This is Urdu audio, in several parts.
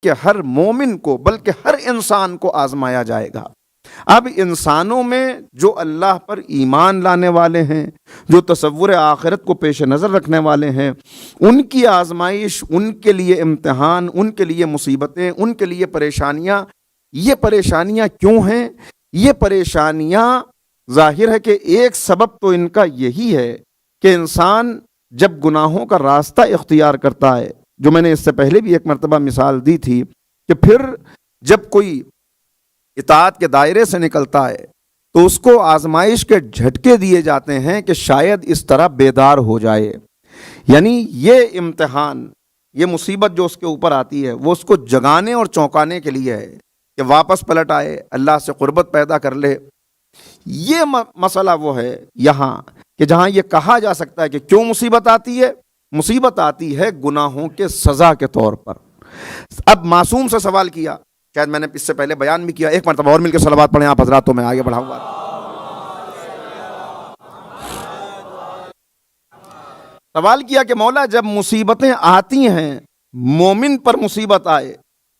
کہ ہر مومن کو بلکہ ہر انسان کو آزمایا جائے گا۔ اب انسانوں میں جو اللہ پر ایمان لانے والے ہیں، جو تصور آخرت کو پیش نظر رکھنے والے ہیں، ان کی آزمائش، ان کے لیے امتحان، ان کے لیے مصیبتیں، ان کے لیے پریشانیاں۔ یہ پریشانیاں کیوں ہیں؟ یہ پریشانیاں ظاہر ہے کہ ایک سبب تو ان کا یہی ہے کہ انسان جب گناہوں کا راستہ اختیار کرتا ہے، جو میں نے اس سے پہلے بھی ایک مرتبہ مثال دی تھی، کہ پھر جب کوئی اطاعت کے دائرے سے نکلتا ہے تو اس کو آزمائش کے جھٹکے دیے جاتے ہیں کہ شاید اس طرح بیدار ہو جائے۔ یعنی یہ امتحان، یہ مصیبت جو اس کے اوپر آتی ہے، وہ اس کو جگانے اور چونکانے کے لیے ہے کہ واپس پلٹ آئے، اللہ سے قربت پیدا کر لے۔ یہ مسئلہ وہ ہے یہاں کہ جہاں یہ کہا جا سکتا ہے کہ کیوں مصیبت آتی ہے؟ مصیبت آتی ہے گناہوں کے سزا کے طور پر۔ اب معصوم سے سوال کیا، شاید میں نے اس سے پہلے بیان بھی کیا، ایک مرتبہ اور مل کے صلوات پڑھیں آپ حضرات، تو میں آگے بڑھاؤں گا۔ سوال کیا کہ مولا جب مصیبتیں آتی ہیں، مومن پر مصیبت آئے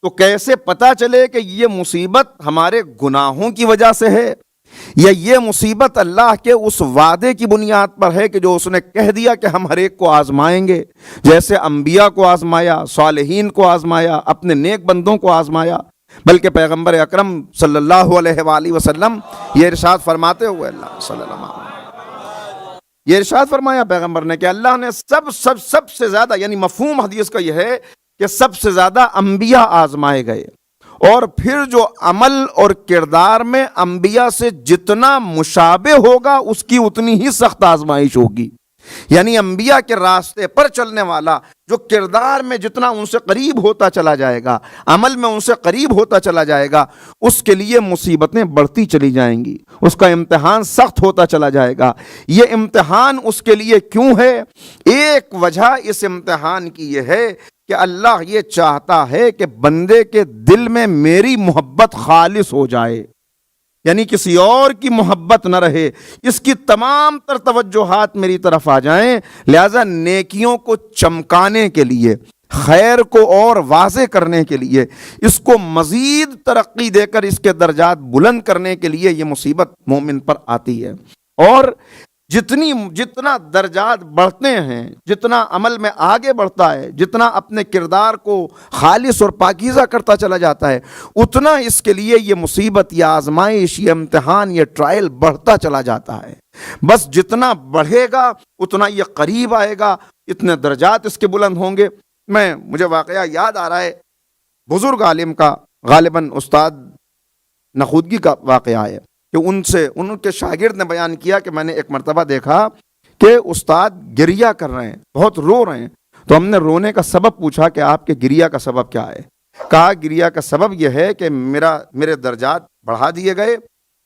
تو کیسے پتہ چلے کہ یہ مصیبت ہمارے گناہوں کی وجہ سے ہے یا یہ مصیبت اللہ کے اس وعدے کی بنیاد پر ہے کہ جو اس نے کہہ دیا کہ ہم ہر ایک کو آزمائیں گے، جیسے انبیاء کو آزمایا، صالحین کو آزمایا، اپنے نیک بندوں کو آزمایا۔ بلکہ پیغمبر اکرم صلی اللہ علیہ وآلہ وسلم یہ ارشاد فرماتے ہوئے، اللہ صلی اللہ علیہ وسلم یہ ارشاد فرمایا پیغمبر نے کہ اللہ نے سب سے زیادہ، یعنی مفہوم حدیث کا یہ ہے کہ سب سے زیادہ انبیاء آزمائے گئے، اور پھر جو عمل اور کردار میں انبیاء سے جتنا مشابہ ہوگا اس کی اتنی ہی سخت آزمائش ہوگی۔ یعنی انبیاء کے راستے پر چلنے والا جو کردار میں جتنا ان سے قریب ہوتا چلا جائے گا، عمل میں ان سے قریب ہوتا چلا جائے گا، اس کے لیے مصیبتیں بڑھتی چلی جائیں گی، اس کا امتحان سخت ہوتا چلا جائے گا۔ یہ امتحان اس کے لیے کیوں ہے؟ ایک وجہ اس امتحان کی یہ ہے کہ اللہ یہ چاہتا ہے کہ بندے کے دل میں میری محبت خالص ہو جائے، یعنی کسی اور کی محبت نہ رہے، اس کی تمام تر توجہات میری طرف آ جائیں۔ لہذا نیکیوں کو چمکانے کے لیے، خیر کو اور واضح کرنے کے لیے، اس کو مزید ترقی دے کر اس کے درجات بلند کرنے کے لیے یہ مصیبت مومن پر آتی ہے۔ اور جتنا درجات بڑھتے ہیں، جتنا عمل میں آگے بڑھتا ہے، جتنا اپنے کردار کو خالص اور پاکیزہ کرتا چلا جاتا ہے، اتنا اس کے لیے یہ مصیبت، یہ آزمائش، یہ امتحان، یہ ٹرائل بڑھتا چلا جاتا ہے۔ بس جتنا بڑھے گا اتنا یہ قریب آئے گا، اتنے درجات اس کے بلند ہوں گے۔ مجھے واقعہ یاد آ رہا ہے بزرگ عالم کا، غالباً استاد نخودگی کا واقعہ ہے کہ ان کے شاگرد نے بیان کیا کہ میں نے ایک مرتبہ دیکھا کہ استاد گریہ کر رہے ہیں، بہت رو رہے ہیں، تو ہم نے رونے کا سبب پوچھا کہ آپ کے گریہ کا سبب کیا ہے؟ کہا گریہ کا سبب یہ ہے کہ میرے درجات بڑھا دیے گئے،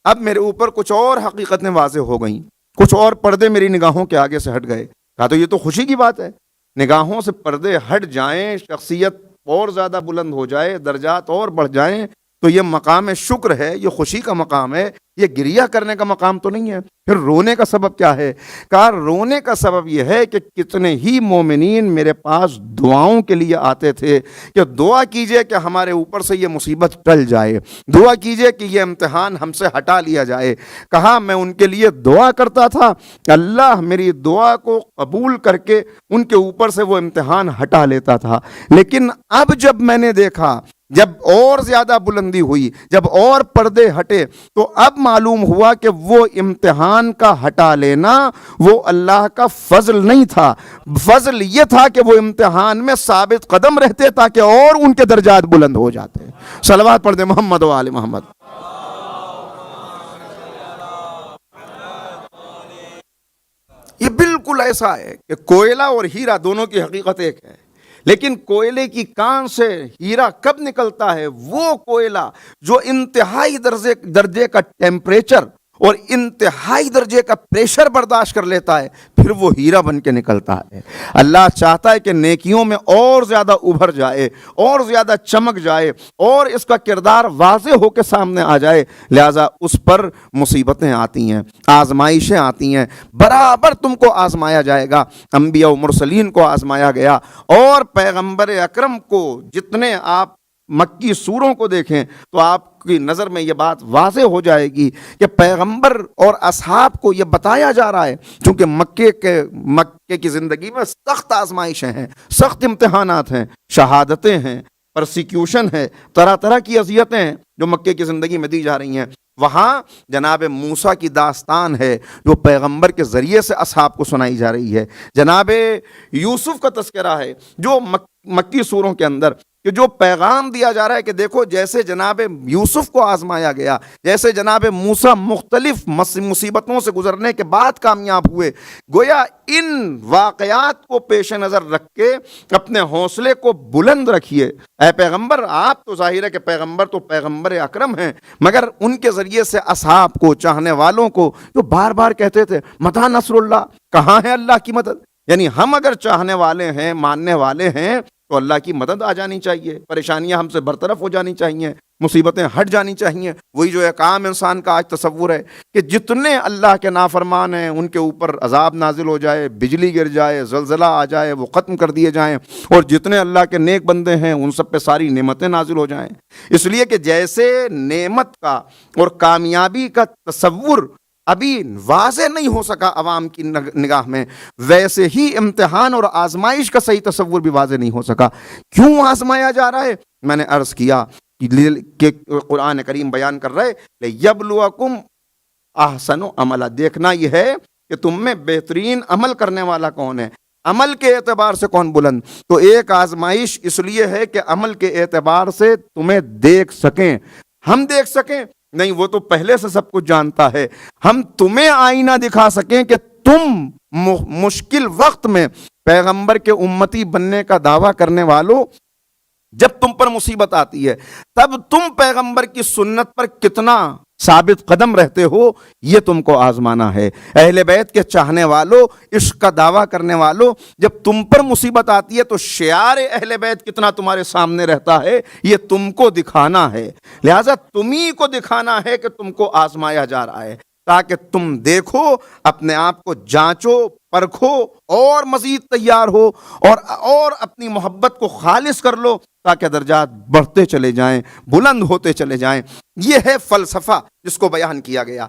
اب میرے اوپر کچھ اور حقیقتیں واضح ہو گئیں، کچھ اور پردے میری نگاہوں کے آگے سے ہٹ گئے۔ کہا تو یہ تو خوشی کی بات ہے، نگاہوں سے پردے ہٹ جائیں، شخصیت اور زیادہ بلند ہو جائے، درجات اور بڑھ جائیں، تو یہ مقام شکر ہے، یہ خوشی کا مقام ہے، یہ گریہ کرنے کا مقام تو نہیں ہے۔ پھر رونے کا سبب کیا ہے؟ کہا رونے کا سبب یہ ہے کہ کتنے ہی مومنین میرے پاس دعاؤں کے لیے آتے تھے کہ دعا کیجئے کہ ہمارے اوپر سے یہ مصیبت ٹل جائے، دعا کیجئے کہ یہ امتحان ہم سے ہٹا لیا جائے۔ کہا میں ان کے لیے دعا کرتا تھا، اللہ میری دعا کو قبول کر کے ان کے اوپر سے وہ امتحان ہٹا لیتا تھا۔ لیکن اب جب میں نے دیکھا، جب اور زیادہ بلندی ہوئی، جب اور پردے ہٹے، تو اب معلوم ہوا کہ وہ امتحان کا ہٹا لینا وہ اللہ کا فضل نہیں تھا، فضل یہ تھا کہ وہ امتحان میں ثابت قدم رہتے تاکہ اور ان کے درجات بلند ہو جاتے۔ صلوات پڑھ دیں محمد و آل محمد۔ یہ بالکل ایسا ہے کہ کوئلہ اور ہیرا دونوں کی حقیقت ایک ہے، لیکن کوئلے کی کان سے ہیرا کب نکلتا ہے؟ وہ کوئلہ جو انتہائی درجے کا ٹیمپریچر اور انتہائی درجے کا پریشر برداشت کر لیتا ہے، پھر وہ ہیرا بن کے نکلتا ہے۔ اللہ چاہتا ہے کہ نیکیوں میں اور زیادہ ابھر جائے، اور زیادہ چمک جائے، اور اس کا کردار واضح ہو کے سامنے آ جائے، لہذا اس پر مصیبتیں آتی ہیں، آزمائشیں آتی ہیں، برابر تم کو آزمایا جائے گا۔ انبیاء و مرسلین کو آزمایا گیا، اور پیغمبر اکرم کو جتنے آپ مکی سوروں کو دیکھیں تو آپ کی نظر میں یہ بات واضح ہو جائے گی کہ پیغمبر اور اصحاب کو یہ بتایا جا رہا ہے، چونکہ مکے کی زندگی میں سخت آزمائشیں ہیں، سخت امتحانات ہیں، شہادتیں ہیں، پرسیکیوشن ہے، طرح طرح کی اذیتیں ہیں جو مکے کی زندگی میں دی جا رہی ہیں۔ وہاں جناب موسیٰ کی داستان ہے جو پیغمبر کے ذریعے سے اصحاب کو سنائی جا رہی ہے، جناب یوسف کا تذکرہ ہے جو مکی سوروں کے اندر، کہ جو پیغام دیا جا رہا ہے کہ دیکھو جیسے جناب یوسف کو آزمایا گیا، جیسے جناب موسیٰ مختلف مصیبتوں سے گزرنے کے بعد کامیاب ہوئے، گویا ان واقعات کو پیش نظر رکھ کے اپنے حوصلے کو بلند رکھیے۔ اے پیغمبر، آپ تو ظاہر ہے کہ پیغمبر تو پیغمبر اکرم ہیں، مگر ان کے ذریعے سے اصحاب کو، چاہنے والوں کو جو بار بار کہتے تھے متى نصر اللہ، کہاں ہے اللہ کی مدد؟ یعنی ہم اگر چاہنے والے ہیں، ماننے والے ہیں تو اللہ کی مدد آ جانی چاہیے، پریشانیاں ہم سے برطرف ہو جانی چاہیے، مصیبتیں ہٹ جانی چاہیے۔ وہی جو ایک عام انسان کا آج تصور ہے کہ جتنے اللہ کے نافرمان ہیں ان کے اوپر عذاب نازل ہو جائے، بجلی گر جائے، زلزلہ آ جائے، وہ ختم کر دیے جائیں، اور جتنے اللہ کے نیک بندے ہیں ان سب پہ ساری نعمتیں نازل ہو جائیں۔ اس لیے کہ جیسے نعمت کا اور کامیابی کا تصور ابھی واضح نہیں ہو سکا عوام کی نگاہ میں، ویسے ہی امتحان اور آزمائش کا صحیح تصور بھی واضح نہیں ہو سکا۔ کیوں آزمایا جا رہا ہے؟ میں نے عرض کیا کہ قرآن کریم بیان کر رہے لِیَبْلُوَکُمْ احسن عملا، دیکھنا یہ ہے کہ تم میں بہترین عمل کرنے والا کون ہے، عمل کے اعتبار سے کون بلند۔ تو ایک آزمائش اس لیے ہے کہ عمل کے اعتبار سے تمہیں دیکھ سکیں، ہم دیکھ سکیں نہیں، وہ تو پہلے سے سب کچھ جانتا ہے، ہم تمہیں آئینہ دکھا سکیں کہ تم مشکل وقت میں پیغمبر کے امتی بننے کا دعویٰ کرنے والوں، جب تم پر مصیبت آتی ہے تب تم پیغمبر کی سنت پر کتنا ثابت قدم رہتے ہو، یہ تم کو آزمانا ہے۔ اہل بیت کے چاہنے والوں، عشق کا دعویٰ کرنے والوں، جب تم پر مصیبت آتی ہے تو شعار اہل بیت کتنا تمہارے سامنے رہتا ہے، یہ تم کو دکھانا ہے۔ لہٰذا تمہیں کو دکھانا ہے کہ تم کو آزمایا جا رہا ہے، تاکہ تم دیکھو، اپنے آپ کو جانچو، پرکھو، اور مزید تیار ہو، اور اپنی محبت کو خالص کر لو، تاکہ درجات بڑھتے چلے جائیں، بلند ہوتے چلے جائیں۔ یہ ہے فلسفہ جس کو بیان کیا گیا۔